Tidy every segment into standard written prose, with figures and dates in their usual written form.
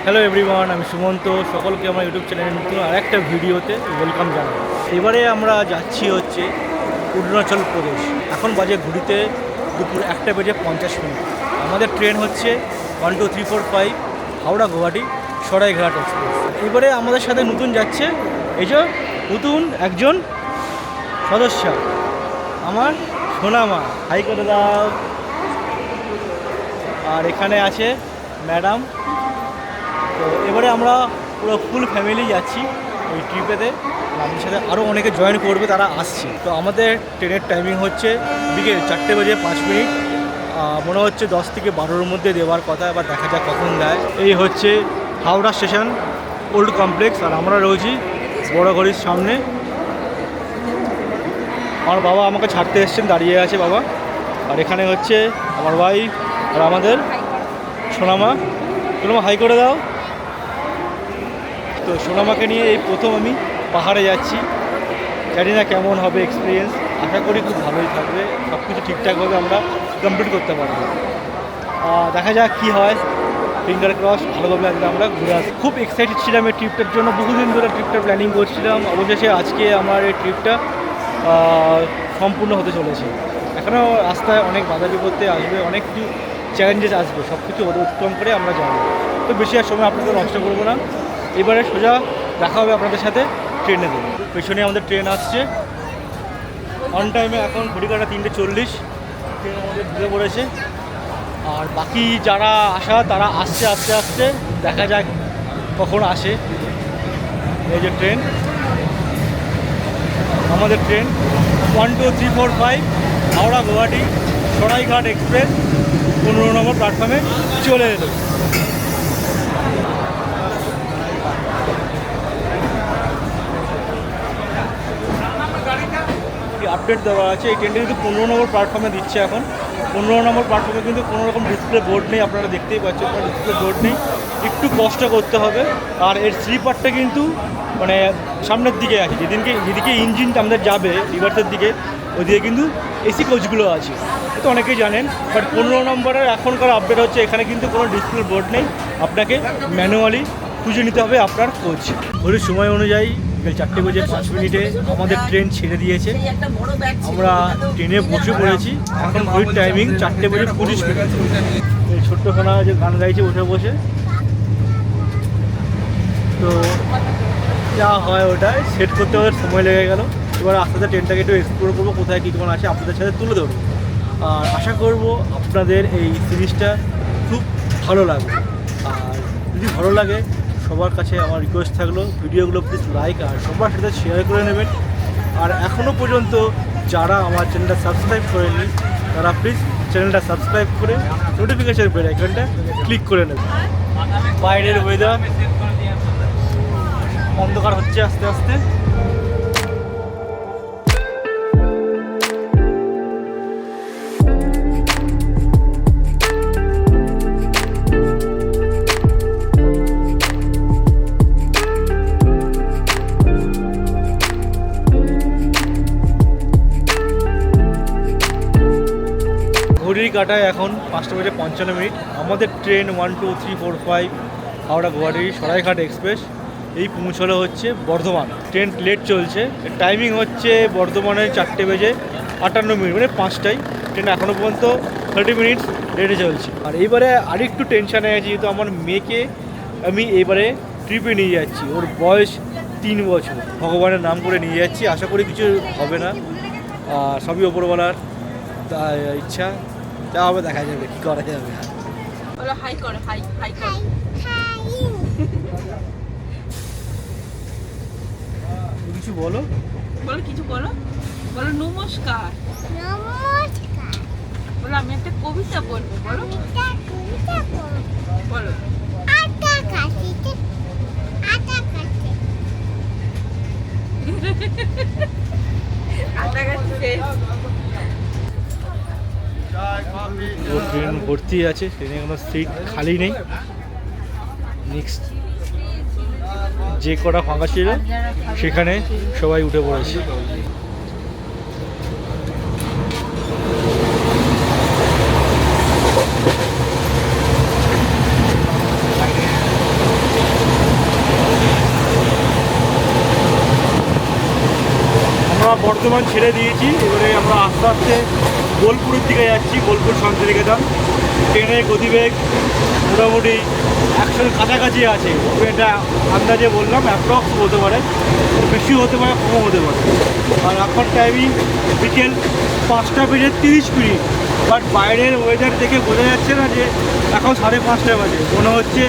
Hello everyone, আমি সুমন্ত। সকলকে আমার ইউটিউব চ্যানেলে নতুন আরেকটা ভিডিওতে ওয়েলকাম জানাই। এবারে আমরা যাচ্ছি হচ্ছে অরুণাচল প্রদেশ। এখন বাজে ঘুরিতে দুপুর 1:50। আমাদের ট্রেন হচ্ছে 12345 হাওড়া গুয়াহাটি সরাইঘাট এক্সপ্রেস। এবারে আমাদের সাথে নতুন যাচ্ছে এই যে নতুন একজন সদস্য, আমার সোনামা। হাই করে দাও। আর এখানে আছে ম্যাডাম। তো এবারে আমরা পুরো ফুল ফ্যামিলি যাচ্ছি ওই ট্রিপেতে। আমাদের সাথে আরও অনেকে জয়েন করবে, তারা আসছে। তো আমাদের ট্রেনের টাইমিং হচ্ছে বিকেল 4:05। মনে হচ্ছে 10 থেকে 12-র মধ্যে দেওয়ার কথা, এবার দেখা যাক কখন দেয়। এই হচ্ছে হাওড়া স্টেশন ওল্ড কমপ্লেক্স, আর আমরা রয়েছি বড় ঘড়ির সামনে। আমার বাবা আমাকে ছাড়তে এসছেন, দাঁড়িয়ে আছে বাবা। আর এখানে হচ্ছে আমার ওয়াইফ আর আমাদের সোনামা। সোনামা হাই করে দাও। তো সোনামাকে নিয়ে এই প্রথম আমি পাহাড়ে যাচ্ছি। জানি না কেমন হবে এক্সপিরিয়েন্স, আশা করি খুব ভালোই থাকবে। সব কিছু ঠিকঠাকভাবে আমরা কমপ্লিট করতে পারবো। দেখা যাক কী হয়। ফিঙ্গার ক্রস, ভালোভাবে আজকে আমরা ঘুরে আসি। খুব এক্সাইটেড ছিলাম এই ট্রিপটার জন্য, বহুদিন ধরে ট্রিপটা প্ল্যানিং করছিলাম। অবশেষে আজকে আমার এই ট্রিপটা সম্পূর্ণ হতে চলেছে। এখনও রাস্তায় অনেক বাধা বিপত্তি আসবে, অনেক কিছু চ্যালেঞ্জেস আসবে, সব কিছু অতিক্রম করে আমরা যাবো। তো বেশি আর সময় আপনাদের নষ্ট করবো না, এবারে সোজা দেখা হবে আপনাদের সাথে ট্রেনে দেবো। পেছনে আমাদের ট্রেন আসছে অন টাইমে। এখন ঘড়ি কাটা 3:40, ট্রেন আমাদের ঢুকে পড়েছে। আর বাকি যারা আসা তারা আসছে আস্তে আস্তে, দেখা যাক কখন আসে। এই যে ট্রেন, আমাদের ট্রেন 12345 হাওড়া গুয়াহাটি সরাইঘাট এক্সপ্রেস 15 নম্বর প্ল্যাটফর্মে চলে এলো। আপডেট দেওয়া আছে, এই ট্রেনটা কিন্তু 15 নম্বর প্ল্যাটফর্মে দিচ্ছে এখন। 15 নম্বর প্ল্যাটফর্মে কিন্তু কোনো রকম ডিসপ্লে বোর্ড নেই, আপনারা দেখতেই পাচ্ছেন কোনো ডিসপ্লে বোর্ড নেই, একটু কষ্ট করতে হবে। আর এর স্লিপারটা কিন্তু মানে সামনের দিকে আছে, যেদিকে ইঞ্জিনটা আমাদের যাবে রিভার্সের দিকে, ওইদিকে কিন্তু এসি কোচগুলো আছে, তো অনেকেই জানেন। বাট 15 নম্বরের এখনকার আপডেট হচ্ছে এখানে কিন্তু কোনো ডিসপ্লে বোর্ড নেই, আপনাকে ম্যানুয়ালি খুঁজে নিতে হবে আপনার কোচ। ঘড়ির সময় অনুযায়ী 4:05 আমাদের ট্রেন ছেড়ে দিয়েছে। আমরা ট্রেনে বসে পড়েছি। এখন ঘড়ির টাইমিং 4:20। এই ছোট্টখানা যে গান গাইছে বসে বসে, তো যা হয় ওটাই সেট করতে ওদের সময় লেগে গেল। এবার আস্তে আস্তে ট্রেনটাকে একটু এক্সপ্লোর করবো, কোথায় কী কোন আছে আপনাদের সাথে তুলে ধরবো। আর আশা করব আপনাদের এই সিরিজটা খুব ভালো লাগবে। আর যদি ভালো লাগে, সবার কাছে আমার রিকোয়েস্ট থাকলো ভিডিওগুলো প্লিজ লাইক আর সবার সাথে শেয়ার করে নেবেন। আর এখনও পর্যন্ত যারা আমার চ্যানেলটা সাবস্ক্রাইব করেননি, তারা প্লিজ চ্যানেলটা সাবস্ক্রাইব করে নোটিফিকেশান বেল আইকনটা ক্লিক করে নেবেন। বাইরের ওয়েদার অন্ধকার হচ্ছে আস্তে আস্তে। ঘড়ির কাটায় এখন 5:55। আমাদের ট্রেন 12345 হাওড়া গুয়াহাটি সরাইঘাট এক্সপ্রেস এই পৌঁছলো হচ্ছে বর্ধমান। ট্রেন লেট চলছে, টাইমিং হচ্ছে বর্ধমানের 4:58, মানে 5টায়। ট্রেন এখনও পর্যন্ত 30 মিনিটস লেটে চলছে। আর এইবারে আরেকটু টেনশানে আছি, যেহেতু আমার মেয়েকে আমি এইবারে ট্রিপে নিয়ে যাচ্ছি। ওর বয়স 3 বছর, ভগবানের নাম করে নিয়ে যাচ্ছি। আশা করি কিছু হবে না, সবই ওপরওয়ালার ইচ্ছা। যা হবে দেখা যাবে, কি করা যাবে। হাই করো, হাই হাই করো। কিছু বলো, বলো কিছু বলো, বলো নমস্কার। নমস্কার। বলো আমি একটা কবিতা বলবো, বলো বলো। আটা খাচ্ছি, আটা খাচ্ছি। আটা খাচ্ছে। ও ট্রেন ভর্তি আছে, ট্রেনে কোনো সিট খালি নেই। নেক্সট যে কটা ফাঁকা ছিল সেখানে সবাই উঠে পড়েছে। আমরা বর্ধমান ছেড়ে দিয়েছি, এবারে আমরা আস্তে আস্তে বোলপুরের দিকে যাচ্ছি। বোলপুর শান্তিনিকেতন। ট্রেনের গতিবেগ মোটামুটি 100-এর কাছাকাছি আছে। এটা আন্দাজে বললাম, অ্যাপ্রক্স হতে পারে, বেশিও হতে পারে, কমও হতে পারে। আর এখন টাইমিং বিকেল 5:30। বাট বাইরের ওয়েদার দেখে বোঝা যাচ্ছে না যে এখন 5:30 বাজে, মনে হচ্ছে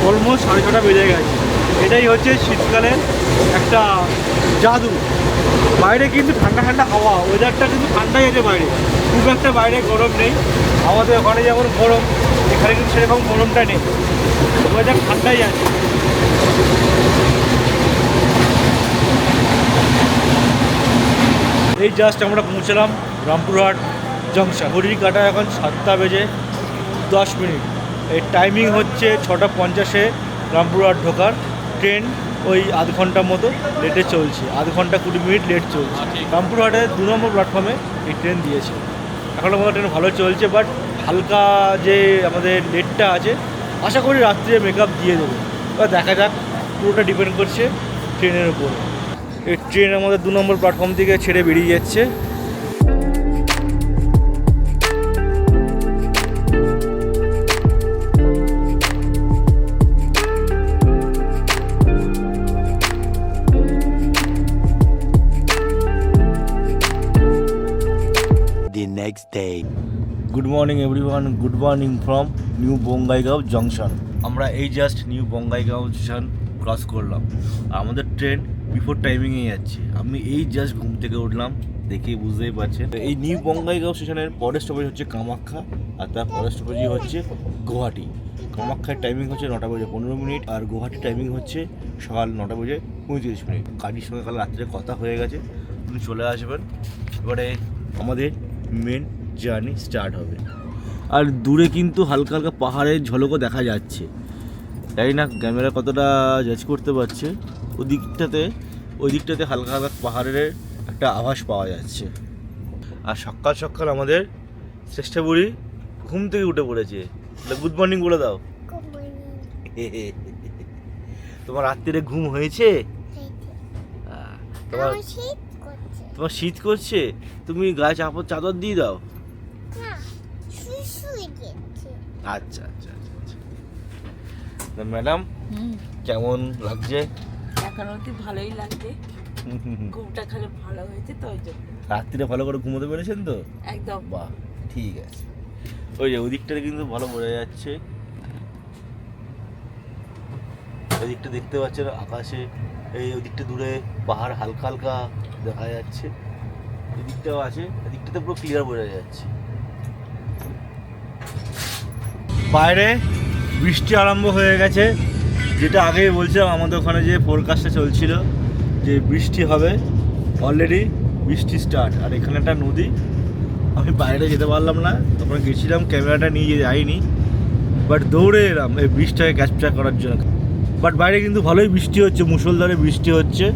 অলমোস্ট 6:30 বেজে গেছে। এটাই হচ্ছে শীতকালের একটা জাদু। বাইরে কিন্তু ঠান্ডা ঠান্ডা হাওয়া, ওয়েদারটা কিন্তু ঠান্ডাই আছে বাইরে, খুব একটা বাইরে গরম নেই। আমাদের ওখানে যেমন গরম, এখানে কিন্তু সেরকম গরমটা নেই, ওয়েদার ঠান্ডাই আছে। এই জাস্ট আমরা পৌঁছলাম রামপুরহাট জংশন। ঘড়ির কাটা এখন 7:10। এর টাইমিং হচ্ছে 6:50 রামপুরহাট ঢোকার। ট্রেন ওই আধ ঘন্টার মতো লেটে চলছে, আধ ঘন্টা 20 মিনিট লেট চলছে। রামপুরহাটের 2 নম্বর প্ল্যাটফর্মে এই ট্রেন দিয়েছে। এখন আমাদের ট্রেন ভালো চলছে, বাট হালকা যে আমাদের লেটটা আছে, আশা করি রাত্রে মেকআপ দিয়ে দেবে। এবার দেখা যাক, পুরোটা ডিপেন্ড করছে ট্রেনের উপর। এই ট্রেন আমাদের 2 নম্বর প্ল্যাটফর্ম থেকে ছেড়ে বেরিয়ে যাচ্ছে। Next day. Good morning everyone, good morning from new Bongaigaon junction. আমরা এই just new Bongaigaon junction cross করলাম। আর আমাদের ট্রেন বিফোর টাইমিংয়ে যাচ্ছে। আমি এই জাস্ট ঘুম থেকে উঠলাম, দেখে বুঝতেই পারছেন। এই নিউ বঙ্গাইগাঁও স্টেশনের পরের স্টপেজ হচ্ছে কামাখ্যা, আর তার পরের স্টপেজই হচ্ছে গুয়াহাটি। কামাখ্যার টাইমিং হচ্ছে 9:15, আর গুয়াহাটির টাইমিং হচ্ছে সকাল 9:35। গাড়ির সঙ্গে কাল রাত্রে কথা হয়ে গেছে, আপনি চলে আসবেন। এবারে আমাদের মেন জার্নি স্টার্ট হবে। আর দূরে কিন্তু হালকা হালকা পাহাড়ের ঝলকও দেখা যাচ্ছে। জানি না ক্যামেরা কতটা জাজ করতে পারছে। ওই দিকটাতে হালকা হালকা পাহাড়ের একটা আভাস পাওয়া যাচ্ছে। আর সকাল সকাল আমাদের চেষ্টা বুড়ি ঘুম থেকে উঠে পড়েছে। গুড মর্নিং বলে দাও। তোমার রাত্রিরে ঘুম হয়েছে? তোমার শীত করছে? তুমি গায়ে চাদর দিয়ে দাও। আচ্ছা আচ্ছা আচ্ছা আচ্ছা। ম্যাডাম কেমন লাগছে? এখন অবধি ভালোই লাগছে, ঘুমটা খালি ভালো হয়েছে তো ওই জন্য। রাত্রিরে ভালো করে ঘুমোতে পেরেছেন তো? একদম। বাহ, ঠিক আছে। ওই যে ওই দিকটাতে কিন্তু ভালো বোঝা যাচ্ছে, ওই দিকটা দেখতে পাচ্ছেন আকাশে। এই ওই দিকটা দূরে পাহাড় হালকা হালকা দেখা যাচ্ছে, এই দিকটাও আছে, এই দিকটাতে পুরো ক্লিয়ার বোঝা যাচ্ছে। বাইরে বৃষ্টি আরম্ভ হয়ে গেছে, যেটা আগেই বলছিলাম আমাদের ওখানে যে ফোরকাস্টে চলছিল যে বৃষ্টি হবে, অলরেডি বৃষ্টি স্টার্ট। আর এখানে একটা নদী, আমি বাইরে যেতে পারলাম না, তখন গেছিলাম ক্যামেরাটা নিয়ে যাইনি, বাট দৌড়ে এলাম এই বৃষ্টিটাকে ক্যাপচার করার জন্য। বাট বাইরে কিন্তু ভালোই বৃষ্টি হচ্ছে, মুষলধারে বৃষ্টি হচ্ছে।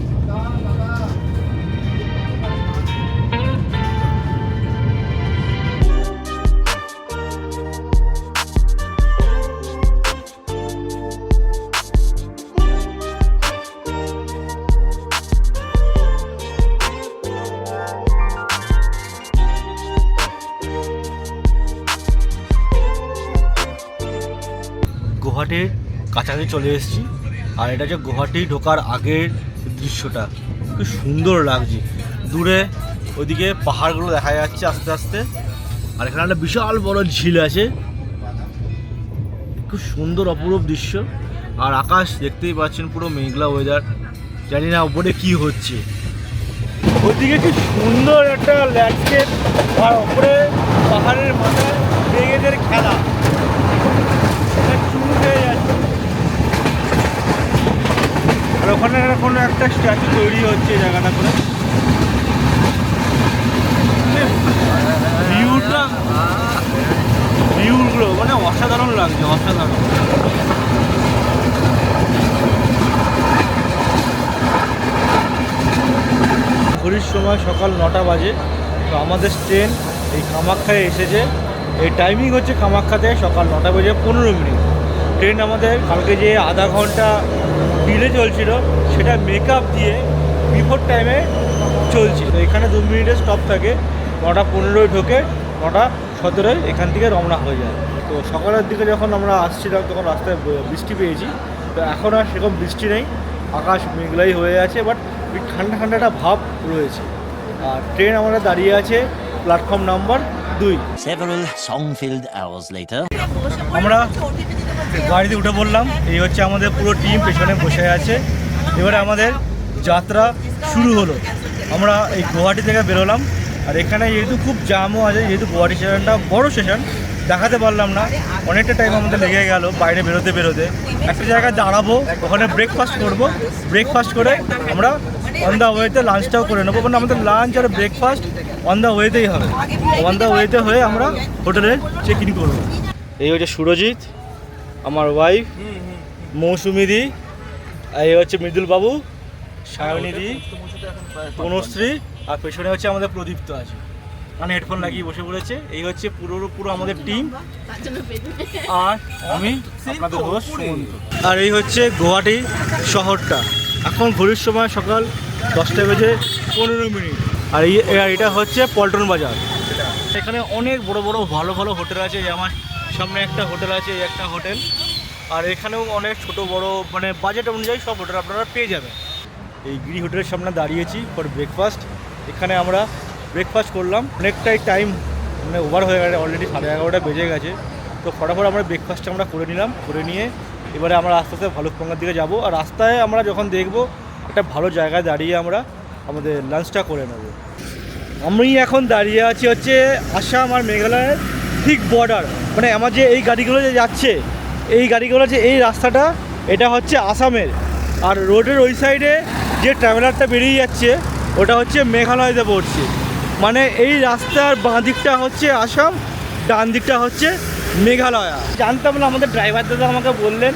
গুয়াহাটির কাছাকাছি চলে এসেছি, আর এটা হচ্ছে গুয়াহাটি ঢোকার আগের দৃশ্যটা। খুব সুন্দর লাগছে, দূরে ওইদিকে পাহাড়গুলো দেখা যাচ্ছে আস্তে আস্তে। আর এখানে একটা বিশাল বড় ঝিল আছে, খুব সুন্দর অপরূপ দৃশ্য। আর আকাশ দেখতেই পাচ্ছেন পুরো মেঘলা ওয়েদার, জানি না ওপরে কি হচ্ছে। ওইদিকে কি সুন্দর একটা ল্যান্ডস্কেপ, আর ওপরে পাহাড়ের মাথায় মেঘেদের খেলা, আর ওখানে কোনো একটা স্ট্যাচু তৈরি হচ্ছে জায়গাটা করে। ভিউটা ফুলগুলো মানে অসাধারণ লাগছে, অসাধারণ। ঘড়ির সময় সকাল 9টা বাজে। তো আমাদের ট্রেন এই কামাখ্যায় এসেছে। এই টাইমিং হচ্ছে কামাখ্যাতে সকাল 9টা বেজে 15 মিনিট। ট্রেন আমাদের কালকে যে আধা ঘন্টা ডিলে চলছিল সেটা মেকআপ দিয়ে বিফোর টাইমে চলছে। তো এখানে 2 মিনিটের স্টপ থাকে, 9টা 15 ঢোকে, 9টা 17 এখান থেকে রওনা হয়ে যায়। তো সকালের দিকে যখন আমরা আসছিলাম তখন রাস্তায় বৃষ্টি পেয়েছি। তো এখন আর সেরকম বৃষ্টি নেই, আকাশ মেঘলাই হয়ে আছে, বাট ঠান্ডা ঠান্ডা একটা ভাব রয়েছে। আর ট্রেন আমাদের দাঁড়িয়ে আছে platform number 2। Several song-filled hours later. আমরা গাড়িতে উঠে পড়লাম। এই হচ্ছে আমাদের পুরো টিম পেছনে বসে আছে। এবারে আমাদের যাত্রা শুরু হলো। আমরা এই গুয়াহাটি থেকে বেরোলাম। আর এখানে যেহেতু খুব জামও আছে, যেহেতু গুয়াহাটি স্টেশনটা বড় স্টেশন, দেখাতে পারলাম না, অনেকটা টাইম আমাদের লেগে গেল বাইরে বেরোতে। একটা জায়গায় দাঁড়াবো, ওখানে ব্রেকফাস্ট করব। ব্রেকফাস্ট করে আমরা অন দ্য ওয়েতে লাঞ্চটাও করে নেবো, মানে আমাদের লাঞ্চ আর ব্রেকফাস্ট অন দ্য ওয়েতেই হবে। অন দ্য ওয়েতে হয়ে আমরা হোটেলে চেক ইন করবো। এই হচ্ছে সুরজিৎ, আমার ওয়াইফ মৌসুমিদি, এই হচ্ছে মৃদুল বাবু, সায়নিদি, তনুশ্রী, আর পেছনে হচ্ছে আমাদের প্রদীপ্ত আছে, মানে হেডফোন লাগিয়ে বসে পড়েছে। এই হচ্ছে পুরো আমাদের টিম। আর আমি আপনাদের হোস্ট সুমন্ত। আর এই হচ্ছে গুয়াহাটি শহরটা। এখন ঘড়ির সময় সকাল 10টা বেজে 15 মিনিট। আর এটা হচ্ছে পল্টন বাজার। এখানে অনেক বড় ভালো হোটেল আছে। আমার সামনে একটা হোটেল আছে, এই একটা হোটেল। আর এখানেও অনেক ছোট বড় মানে বাজেট অনুযায়ী সব হোটেল আপনারা পেয়ে যাবেন। এই গিরি হোটেলের সামনে দাঁড়িয়েছি ফর ব্রেকফাস্ট। এখানে আমরা ব্রেকফাস্ট করলাম। অনেকটাই টাইম মানে ওভার হয়ে গেছে, অলরেডি 11:30 বেজে গেছে। তো ফটাফট আমরা ব্রেকফাস্টটা আমরা করে নিলাম। করে নিয়ে এবারে আমরা আস্তে আস্তে ভালুকপাঙ্গার দিকে যাব। আর রাস্তায় আমরা যখন দেখব একটা ভালো জায়গায় দাঁড়িয়ে আমরা আমাদের লাঞ্চটা করে নেব। আমি এখন দাঁড়িয়ে আছি হচ্ছে আসাম আর মেঘালয়ের ঠিক বর্ডার। মানে আমার যে এই গাড়িগুলো যে যাচ্ছে, এই গাড়িগুলো যে এই রাস্তাটা, এটা হচ্ছে আসামের। আর রোডের ওই সাইডে যে ট্রাভেলারটা বেরিয়ে যাচ্ছে ওটা হচ্ছে মেঘালয়তে পড়ছে। মানে এই রাস্তার বাঁ দিকটা হচ্ছে আসাম, ডান দিকটা হচ্ছে মেঘালয়। জানতাম না, আমাদের ড্রাইভার দাদা আমাকে বললেন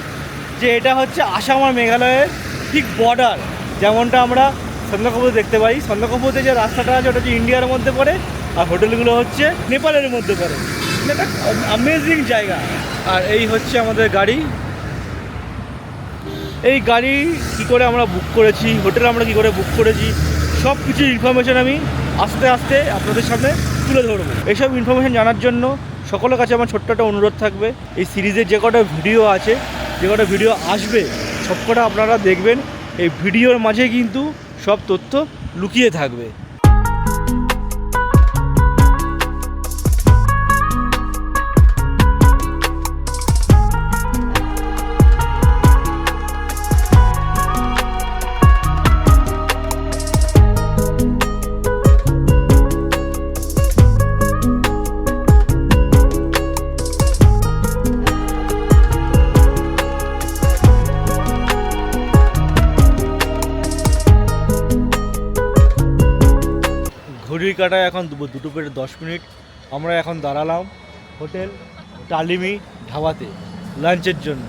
যে এটা হচ্ছে আসাম আর মেঘালয়ের ঠিক বর্ডার। যেমনটা আমরা সন্ধ্যাকপুরে দেখতে পাই, সন্ধ্যাকপুরে যে রাস্তাটা আছে ওটা হচ্ছে ইন্ডিয়ার মধ্যে পড়ে, আর হোটেলগুলো হচ্ছে নেপালের মধ্যে পড়ে। এটা অ্যামেজিং জায়গা। আর এই হচ্ছে আমাদের গাড়ি। এই গাড়ি কী করে আমরা বুক করেছি, হোটেল আমরা কী করে বুক করেছি, সব কিছু ইনফরমেশান আমি আস্তে আস্তে আপনাদের সামনে তুলে ধরবো। এইসব ইনফরমেশান জানার জন্য সকলের কাছে আমার ছোট্ট একটা অনুরোধ থাকবে, এই সিরিজের যে কটা ভিডিও আছে, যে কটা ভিডিও আসবে, সবকটা আপনারা দেখবেন। এই ভিডিওর মাঝে কিন্তু সব তথ্য লুকিয়ে থাকবে। ঘড়ির কাটায় এখন 2:10 আমরা এখন দাঁড়ালাম হোটেল টালিমি ধাবাতে লাঞ্চের জন্য।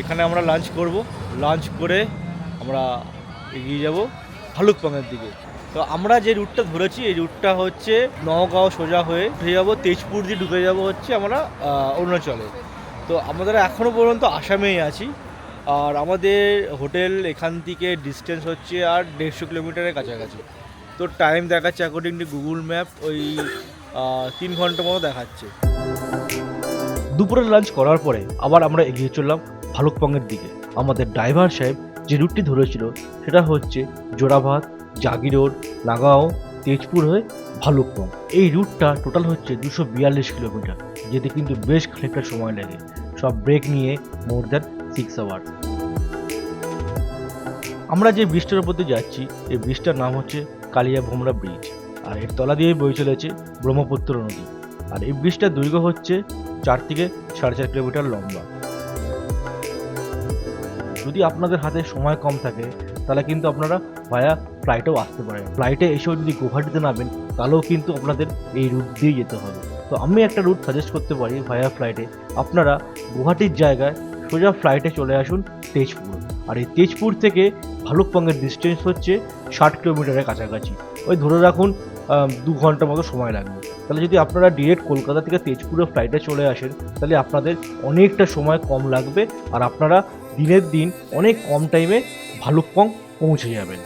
এখানে আমরা লাঞ্চ করব। লাঞ্চ করে আমরা এগিয়ে যাব ভালুকপাঙ্গের দিকে। তো আমরা যে রুটটা ধরেছি এই রুটটা হচ্ছে নওগাঁও সোজা হয়ে উঠে যাবো, তেজপুর দিয়ে ঢুকে যাব হচ্ছে আমরা অরুণাচলে। তো আমাদের এখনও পর্যন্ত আসামেই আছি। আর আমাদের হোটেল এখান থেকে ডিস্টেন্স হচ্ছে আর 150 কিলোমিটারের কাছাকাছি। তো টাইম দেখাচ্ছে অ্যাকর্ডিং টু গুগল ম্যাপ ওই 3 ঘন্টা মতো দেখাচ্ছে। দুপুরের লাঞ্চ করার পরে আবার আমরা এগিয়ে চললাম ভালুকপাঙ্গের দিকে। আমাদের ড্রাইভার সাহেব যে রুটটি ধরেছিল সেটা হচ্ছে জোড়াভাত, জাগিরোড, নাগাঁও, তেজপুর হয়ে ভালুকপাং। এই রুটটা টোটাল হচ্ছে 242 কিলোমিটার, যেতে কিন্তু বেশ খানিকটা সময় লাগে, সব ব্রেক নিয়ে মোর দ্যান 6 আওয়ার্স। আমরা যে ব্রিজটার উপর দিয়ে যাচ্ছি এই ব্রিজটার নাম হচ্ছে কালিয়া ভোমরা ব্রিজ। আর এর তলা দিয়ে বয়ে চলেছে ব্রহ্মপুত্র নদী। আর এই ব্রিজটার দৈর্ঘ্য হচ্ছে 4 থেকে 4.5 কিলোমিটার লম্বা। যদি আপনাদের হাতে সময় কম থাকে তাহলে কিন্তু আপনারা ভায়া ফ্লাইটেও আসতে পারেন। ফ্লাইটে এসেও যদি গুয়াহাটিতে নামেন তাহলেও কিন্তু আপনাদের এই রুট দিয়ে যেতে হবে। তো আমি একটা রুট সাজেস্ট করতে পারি ভায়া ফ্লাইটে। আপনারা গুয়াহাটির জায়গায় সোজা ফ্লাইটে চলে আসুন তেজপুর। আর এই তেজপুর থেকে ভালুকপংয়ের ডিস্টেন্স হচ্ছে 60 কিলোমিটারের কাছাকাছি। ওই ধরে রাখুন 2 ঘন্টার মতো সময় লাগবে। তাহলে যদি আপনারা ডিরেক্ট কলকাতা থেকে তেজপুরে ফ্লাইটে চলে আসেন তাহলে আপনাদের অনেকটা সময় কম লাগবে, আর আপনারা দিনের দিন অনেক কম টাইমে ভালুকপং পৌঁছে যাবেন।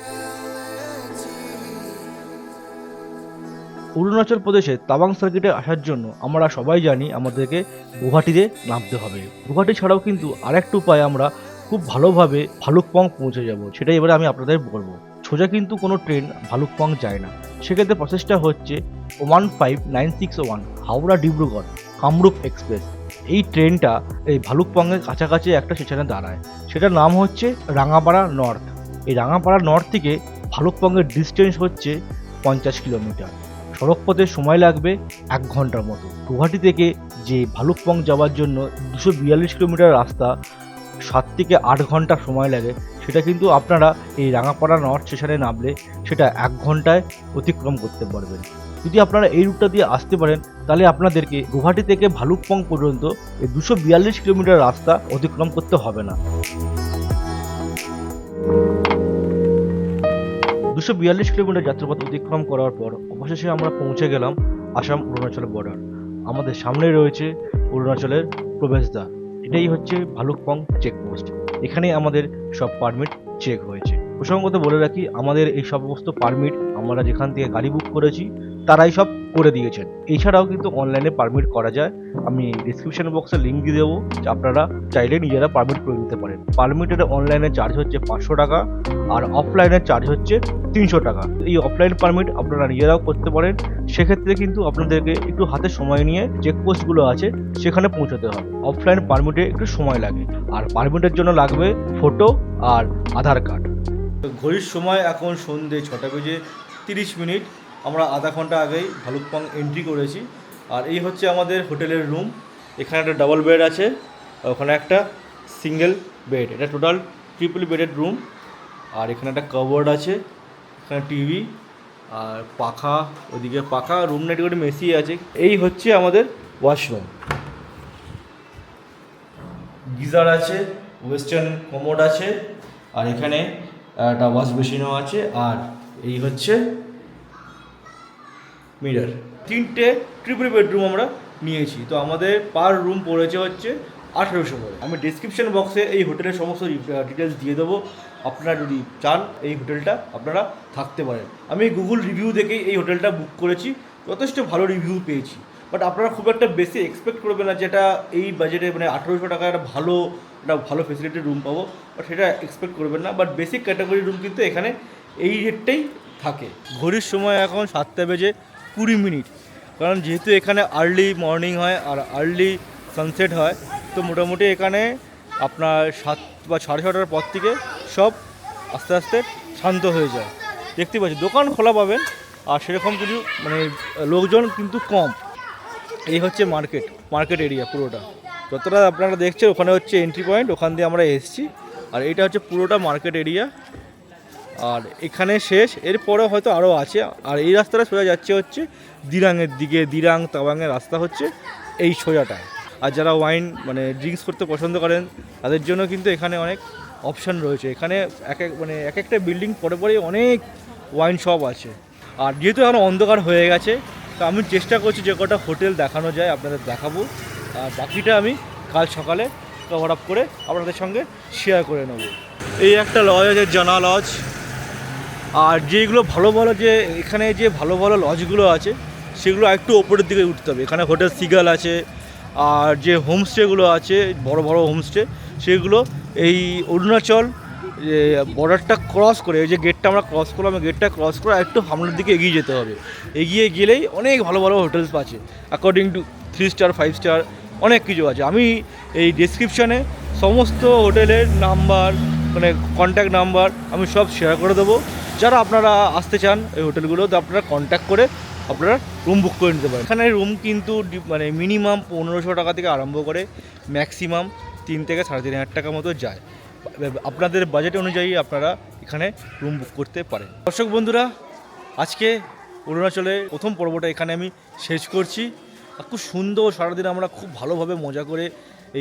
অরুণাচল প্রদেশে তাওয়াং সার্কিটে আসার জন্য আমরা সবাই জানি আমাদেরকে গুয়াহাটিতে নামতে হবে। গুয়াহাটি ছাড়াও কিন্তু আরেকটা উপায় আমরা খুব ভালোভাবে ভালুকপং পৌঁছে যাব, সেটাই এবারে আমি আপনাদের বলবো। সোজা কিন্তু কোনো ট্রেন ভালুকপং যায় না, সেক্ষেত্রে প্রসেসটা হচ্ছে 15961 হাওড়া ডিব্রুগড় কামরূপ এক্সপ্রেস। এই ট্রেনটা এই ভালুকপংয়ের কাছাকাছি একটা স্টেশনে দাঁড়ায়, সেটার নাম হচ্ছে রাঙাপাড়া নর্থ। এই রাঙাপাড়া নর্থ থেকে ভালুকপংয়ের ডিস্টেন্স হচ্ছে 50 কিলোমিটার। সড়কপথে সময় লাগবে 1 ঘন্টার মতো। গুয়াহাটি থেকে যে ভালুকপং যাওয়ার জন্য 242 কিলোমিটার রাস্তা 7 থেকে 8 ঘন্টা সময় লাগে, সেটা কিন্তু আপনারা এই রাঙাপাড়া নর্থ স্টেশনে নামলে সেটা 1 ঘন্টায় অতিক্রম করতে পারবেন। যদি আপনারা এই রুটটা দিয়ে আসতে পারেন তাহলে আপনাদেরকে গুয়াহাটি থেকে ভালুকপং পর্যন্ত এই 242 কিলোমিটার রাস্তা অতিক্রম করতে হবে না। 242 কিলোমিটার যাত্রাপথ অতিক্রম করার পর অবশেষে আমরা পৌঁছে গেলাম আসাম অরুণাচল বর্ডার। আমাদের সামনে রয়েছে অরুণাচলের প্রবেশদ্বার। এটাই হচ্ছে ভালুকপং চেকপোস্ট। এখানে আমাদের সব পারমিট চেক হয়েছে। প্রসঙ্গত বলে রাখি, আমাদের এই সমস্ত পারমিট আমরা যেখান থেকে গাড়ি বুক করেছি তারাই সব করে দিয়েছেন। এছাড়াও কিন্তু অনলাইনে পারমিট করা যায়, আমি ডিসক্রিপশন বক্সে লিঙ্ক দিয়ে দেবো, আপনারা চাইলে নিজেরা পারমিট করে নিতে পারেন। পারমিটের অনলাইনে চার্জ হচ্ছে 500 টাকা আর অফলাইনের চার্জ হচ্ছে 300 টাকা। এই অফলাইন পারমিট আপনারা নিজেরাও করতে পারেন, সেক্ষেত্রে কিন্তু আপনাদেরকে একটু হাতে সময় নিয়ে চেকপোস্টগুলো আছে সেখানে পৌঁছাতে হবে। অফলাইন পারমিটে একটু সময় লাগে, আর পারমিটের জন্য লাগবে ফটো আর আধার কার্ড। ঘড়ির সময় এখন সন্ধ্যে 6:30। আমরা আধা ঘন্টা আগেই ভালুকপং এন্ট্রি করেছি। আর এই হচ্ছে আমাদের হোটেলের রুম। এখানে একটা ডাবল বেড আছে, ওখানে একটা সিঙ্গেল বেড। এটা টোটাল ট্রিপল বেডেড রুম। আর এখানে একটা কাবোর্ড আছে, এখানে টিভি আর পাখা, ওদিকে পাখা, রুমটা একটু মেসি আছে। এই হচ্ছে আমাদের ওয়াশরুম, গিজার আছে, ওয়েস্টার্ন কমোড আছে, আর এখানে একটা ওয়াশ বেসিনও আছে। আর এই হচ্ছে মিরর। 3টে ট্রিপল বেডরুম আমরা নিয়েছি। তো আমাদের পার রুম পড়েছে হচ্ছে 1800 করে। আমি ডিসক্রিপশন বক্সে এই হোটেলের সমস্ত ডিটেলস দিয়ে দেবো। আপনারা যদি চান এই হোটেলটা আপনারা থাকতে পারেন। আমি গুগল রিভিউ দেখেই এই হোটেলটা বুক করেছি, যথেষ্ট ভালো রিভিউ পেয়েছি। বাট আপনারা খুব একটা বেশি এক্সপেক্ট করবেন না যেটা এই বাজেটে মানে 1800 টাকায় একটা ভালো ফেসিলিটি রুম পাবো, বাট সেটা এক্সপেক্ট করবেন না। বাট বেসিক ক্যাটাগরি রুম কিন্তু এখানে এই রেটটাই থাকে। ঘড়ির সময় এখন 7:20, কারণ যেহেতু এখানে আর্লি মর্নিং হয় আর আর্লি সানসেট হয়, তো মোটামুটি এখানে আপনার 7 বা 6:30টার পর থেকে সব আস্তে আস্তে শান্ত হয়ে যায়। দেখতে পাচ্ছি দোকান খোলা পাবেন, আর সেরকম কিছু মানে লোকজন কিন্তু কম। এই হচ্ছে মার্কেট এরিয়া পুরোটা। যতটা আপনারা দেখছেন ওখানে হচ্ছে এন্ট্রি পয়েন্ট, ওখান দিয়ে আমরা এসেছি। আর এটা হচ্ছে পুরোটা মার্কেট এরিয়া, আর এখানে শেষ। এরপরে হয়তো আরও আছে। আর এই রাস্তাটা সোজা যাচ্ছে হচ্ছে দিরাংয়ের দিকে। দিরাং তাওয়াংয়ের রাস্তা হচ্ছে এই সোজাটায়। আর যারা ওয়াইন মানে ড্রিঙ্কস করতে পছন্দ করেন তাদের জন্য কিন্তু এখানে অনেক অপশান রয়েছে। এখানে এক একটা বিল্ডিং পরে অনেক ওয়াইন শপ আছে। আর যেহেতু এখন অন্ধকার হয়ে গেছে, তো আমি চেষ্টা করছি যে কটা হোটেল দেখানো যায় আপনাদের দেখাবো, আর বাকিটা আমি কাল সকালে কভার আপ করে আপনাদের সঙ্গে শেয়ার করে নেব। এই একটা লজ আছে, জানা লজ। আর যেগুলো ভালো যে এখানে যে ভালো লজগুলো আছে সেগুলো একটু ওপরের দিকে উঠতে হবে। এখানে হোটেল সিগাল আছে, আর যে হোমস্টেগুলো আছে বড় হোমস্টে, সেগুলো এই অরুণাচল বর্ডারটা ক্রস করে, এই যে গেটটা আমরা ক্রস করলাম, গেটটা ক্রস করে একটু সামনের দিকে এগিয়ে যেতে হবে। এগিয়ে গেলেই অনেক ভালো হোটেলস আছে, অ্যাকর্ডিং টু 3 স্টার 5 স্টার অনেক কিছু আছে। আমি এই ডেসক্রিপশানে সমস্ত হোটেলের নাম্বার মানে কন্ট্যাক্ট নাম্বার আমি সব শেয়ার করে দেবো। যারা আপনারা আসতে চান এই হোটেলগুলোতে আপনারা কন্ট্যাক্ট করে আপনারা রুম বুক করে নিতে পারেন। এখানে রুম কিন্তু মানে মিনিমাম 1500 টাকা থেকে আরম্ভ করে ম্যাক্সিমাম 3 থেকে 3500 টাকা মতো যায়। আপনাদের বাজেট অনুযায়ী আপনারা এখানে রুম বুক করতে পারেন। দর্শক বন্ধুরা, আজকে অরুণাচলে প্রথম পর্বটা এখানে আমি শেষ করছি। আর খুব সুন্দর, সারাদিন আমরা খুব ভালোভাবে মজা করে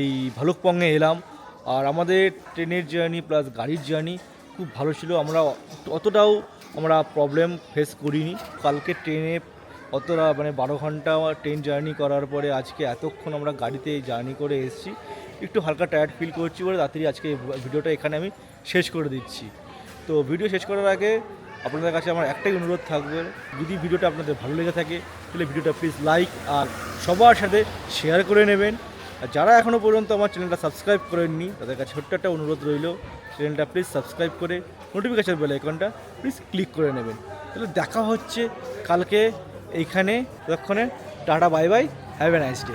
এই ভালুকপংয়ে এলাম। আর আমাদের ট্রেনের জার্নি প্লাস গাড়ির জার্নি খুব ভালো ছিল। আমরা অতটাও প্রবলেম ফেস করিনি। কালকে ট্রেনে অতটা 12 ঘন্টা ট্রেন জার্নি করার পরে আজকে এতক্ষণ আমরা গাড়িতে জার্নি করে এসেছি, একটু হালকা টায়ার্ড ফিল করছি বলে তাড়াতাড়ি আজকে এই ভিডিওটা এখানে আমি শেষ করে দিচ্ছি। তো ভিডিও শেষ করার আগে আপনাদের কাছে আমার একটাই অনুরোধ থাকবে, যদি ভিডিওটা আপনাদের ভালো লেগে থাকে তাহলে ভিডিওটা প্লিজ লাইক আর সবার সাথে শেয়ার করে নেবেন। আর যারা এখনও পর্যন্ত আমার চ্যানেলটা সাবস্ক্রাইব করেননি তাদের কাছে ছোট্ট একটা অনুরোধ রইল, চ্যানেলটা প্লিজ সাবস্ক্রাইব করে নোটিফিকেশান বেল আইকনটা প্লিজ ক্লিক করে নেবেন। তাহলে দেখা হচ্ছে কালকে এইখানে। ততক্ষণে tata, bye bye, have a nice day.